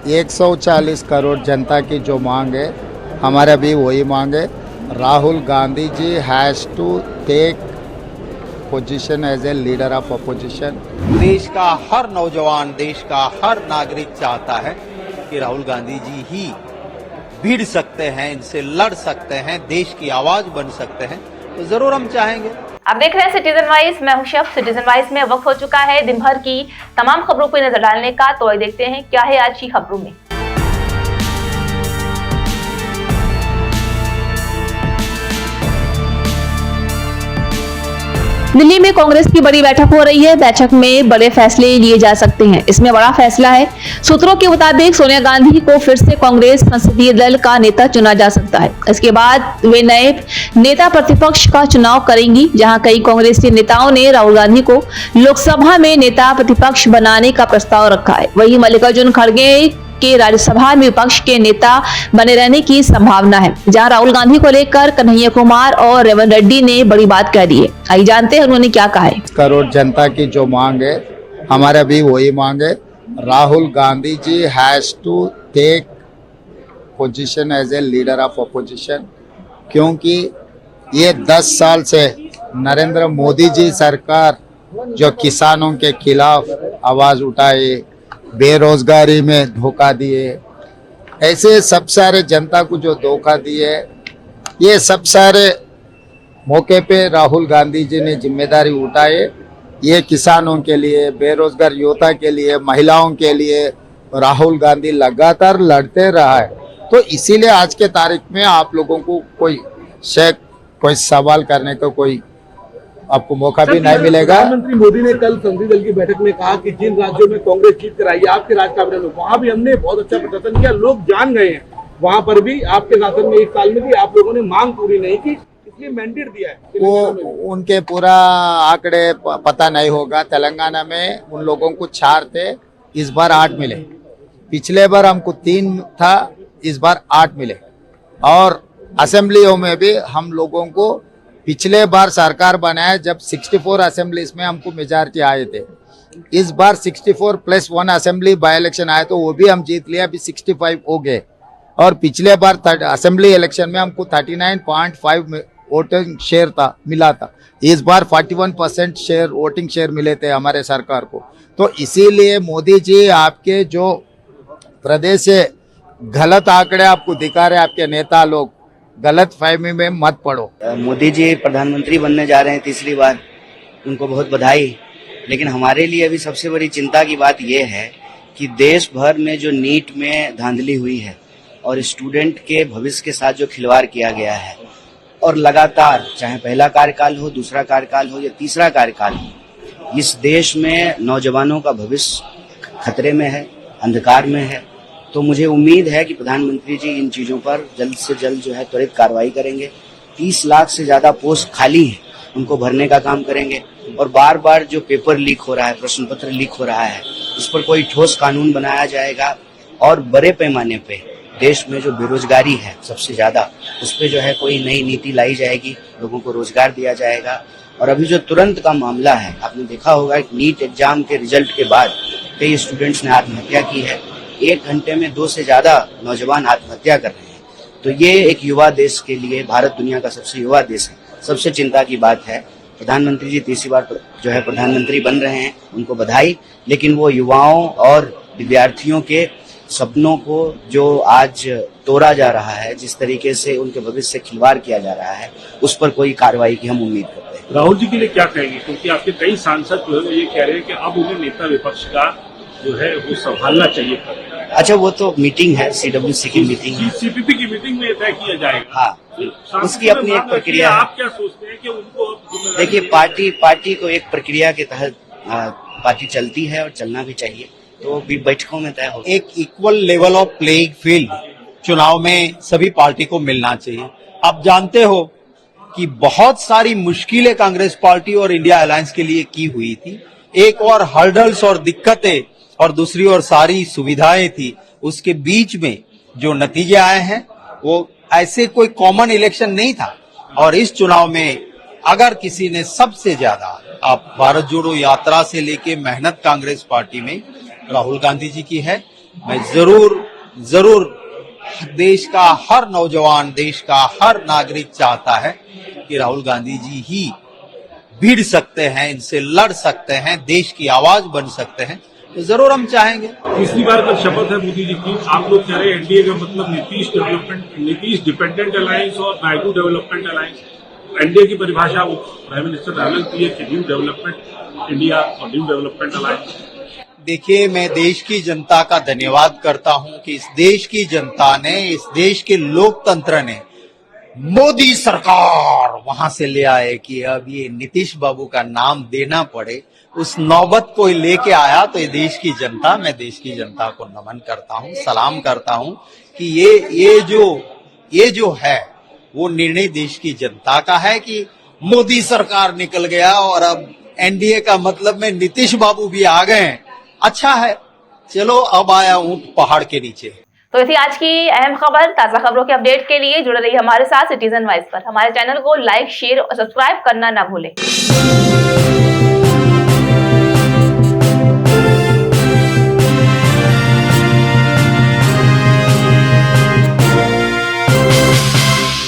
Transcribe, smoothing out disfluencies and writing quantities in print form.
140 करोड़ जनता की जो मांग है, हमारा भी वही मांग है। Rahul Gandhi ji has to take position as a leader of opposition. देश का हर नौजवान, देश का हर नागरिक चाहता है कि राहुल गांधी जी ही भिड़ सकते हैं, इनसे लड़ सकते हैं, देश की आवाज बन सकते हैं, तो जरूर हम चाहेंगे। आप देख रहे हैं सिटीजन वाइज, मैं हूं शफ। सिटीजन वाइज में वक्त हो चुका है दिन भर की तमाम खबरों पर नजर डालने का, तो आइए देखते हैं क्या है आज की खबरों में। दिल्ली में कांग्रेस की बड़ी बैठक हो रही है। बैठक में बड़े फैसले लिए जा सकते हैं। इसमें बड़ा फैसला है, सूत्रों के मुताबिक सोनिया गांधी को फिर से कांग्रेस संसदीय दल का नेता चुना जा सकता है। इसके बाद वे नए नेता प्रतिपक्ष का चुनाव करेंगी, जहां कई कांग्रेसी नेताओं ने राहुल गांधी को लोकसभा में नेता प्रतिपक्ष बनाने का प्रस्ताव रखा है। वहीं मल्लिकार्जुन खड़गे के राज्यसभा में विपक्ष के नेता बने रहने की संभावना है, जहां राहुल गांधी को लेकर कन्हैया कुमार और रेवंत रेड्डी ने बड़ी बात कह दी है। आइए जानते हैं उन्होंने क्या कहा है। करोड़ जनता की जो मांग है, हमारा भी वही मांग है। Rahul Gandhi ji has to take position as a leader of opposition, क्योंकि ये 10 साल से नरेंद्र मोदी जी सरकार जो किसानों के खिलाफ आवाज उठाए, बेरोजगारी में धोखा दिए, ऐसे सब सारे जनता को जो धोखा दिए, ये सब सारे मौके पे राहुल गांधी जी ने जिम्मेदारी उठाए। ये किसानों के लिए, बेरोजगार युवता के लिए, महिलाओं के लिए राहुल गांधी लगातार लड़ते रहा है। तो इसीलिए आज के तारीख में आप लोगों को कोई सवाल करने का कोई आपको मौका भी नहीं मिलेगा। प्रधानमंत्री मोदी ने कल संसदीय दल की बैठक में कहा कि जिन राज्यों में कांग्रेस जीत कर आई है, आपके राज कैबिनेट में, वहां भी हमने बहुत अच्छा प्रदर्शन किया, लोग जान गए हैं। वहां पर भी आपके शासन में 1 साल में भी आप लोगों ने मांग पूरी नहीं की, इसलिए मैंडेट दिया है। वो उनके पूरा आंकड़े पता नहीं होगा। तेलंगाना में उन लोगों को 4 थे, इस बार 8 मिले। पिछले बार हमको 3 था, इस बार 8 मिले। और असेंबलियों में भी हम लोगों को पिछले बार सरकार बनाया जब 64 असेंबलीज में हमको मेजॉरिटी आए थे। इस बार 64 प्लस 1 असेंबली बाई इलेक्शन आए, तो वो भी हम जीत लिया, अभी 65 हो गए। और पिछले बार असेंबली इलेक्शन में हमको 39.5 वोटिंग शेयर मिला था। इस बार 41% शेयर वोटिंग शेयर मिले थे हमारे सरकार को। तो इसीलिए मोदी जी आपके जो प्रदेश से गलत आंकड़े आपको दिखा रहे, आपके नेता लोग गलत फहमी में मत पड़ो। मोदी जी प्रधानमंत्री बनने जा रहे हैं 3री बार, उनको बहुत बधाई। लेकिन हमारे लिए अभी सबसे बड़ी चिंता की बात यह है कि देश भर में जो नीट में धांधली हुई है और स्टूडेंट के भविष्य के साथ जो खिलवाड़ किया गया है, और लगातार चाहे पहला कार्यकाल हो, दूसरा कार्यकाल हो या तीसरा कार्यकाल हो, इस देश में नौजवानों का भविष्य खतरे में है, अंधकार में है। तो मुझे उम्मीद है कि प्रधानमंत्री जी इन चीजों पर जल्द से जल्द जो है त्वरित कार्रवाई करेंगे। 30 लाख से ज्यादा पोस्ट खाली हैं, उनको भरने का काम करेंगे। और बार बार जो पेपर लीक हो रहा है, प्रश्न पत्र लीक हो रहा है, इस पर कोई ठोस कानून बनाया जाएगा। और बड़े पैमाने पे देश में जो बेरोजगारी है सबसे ज्यादा, उस पर जो है कोई नई नीति लाई जाएगी, लोगों को रोजगार दिया जाएगा। और अभी जो तुरंत का मामला है, आपने देखा होगा नीट एग्जाम के रिजल्ट के बाद कई स्टूडेंट्स ने आत्महत्या की है। 1 घंटे में 2 से ज्यादा नौजवान आत्महत्या कर रहे हैं। तो ये एक युवा देश के लिए, भारत दुनिया का सबसे युवा देश है, सबसे चिंता की बात है। प्रधानमंत्री जी 3री बार जो है प्रधानमंत्री बन रहे हैं, उनको बधाई। लेकिन वो युवाओं और विद्यार्थियों के सपनों को जो आज तोड़ा जा रहा है, जिस तरीके से उनके भविष्य से खिलवाड़ किया जा रहा है, उस पर कोई कार्रवाई की हम उम्मीद करते हैं। राहुल जी के लिए क्या कहेंगे, क्योंकि आपके कई सांसद जो है ये कह रहे हैं कि अब उन्हें नेता विपक्ष का जो है वो संभालना चाहिए। अच्छा, वो तो मीटिंग है, CWC की मीटिंग है, CPP की मीटिंग में तय किया जाएगा। हाँ, उसकी अपनी एक प्रक्रिया है। आप क्या सोचते हैं कि उनको? देखिए, पार्टी को एक प्रक्रिया के तहत पार्टी चलती है और चलना भी चाहिए, तो भी बैठकों में तय होगा। एक equal level of playing field चुनाव में सभी पार्टी को मिलना चाहिए। आप जानते हो कि बहुत सारी मुश्किलें कांग्रेस पार्टी और इंडिया अलायंस के लिए की हुई थी। एक और हर्डल्स और दिक्कतें और दूसरी ओर सारी सुविधाएं थी। उसके बीच में जो नतीजे आए हैं वो ऐसे कोई कॉमन इलेक्शन नहीं था। और इस चुनाव में अगर किसी ने सबसे ज्यादा, आप भारत जोड़ो यात्रा से लेके मेहनत कांग्रेस पार्टी में राहुल गांधी जी की है, मैं जरूर देश का हर नौजवान, देश का हर नागरिक चाहता है कि राहुल गांधी जी ही भिड़ सकते हैं, इनसे लड़ सकते हैं, देश की आवाज बन सकते हैं, तो जरूर हम चाहेंगे। तीसरी बार कल शपथ है मोदी जी की। आप लोग कह रहे हैं एनडीए का मतलब नीतीश डिपेंडेंट अलायंस और नायडू डेवलपमेंट अलायंस। एनडीए की परिभाषा वो प्राइम मिनिस्टर ने अलग की है कि न्यू डेवलपमेंट इंडिया और न्यू डेवलपमेंट अलायंस। देखिए, मैं देश की जनता का धन्यवाद करता हूं कि इस देश की जनता ने, इस देश के लोकतंत्र ने मोदी सरकार वहां से ले आए कि अब ये नीतीश बाबू का नाम देना पड़े, उस नौबत को लेके आया। तो ये देश की जनता, मैं देश की जनता को नमन करता हूं, सलाम करता हूं कि ये जो है वो निर्णय देश की जनता का है कि मोदी सरकार निकल गया और अब एनडीए का मतलब में नीतीश बाबू भी आ गए हैं। अच्छा है, चलो अब आया ऊंट पहाड़ के नीचे। तो ये थी आज की अहम खबर। ताजा खबरों के अपडेट के लिए जुड़े रहिए हमारे साथ सिटीजन वॉइस पर। हमारे चैनल को लाइक, शेयर और सब्सक्राइब करना ना भूलें।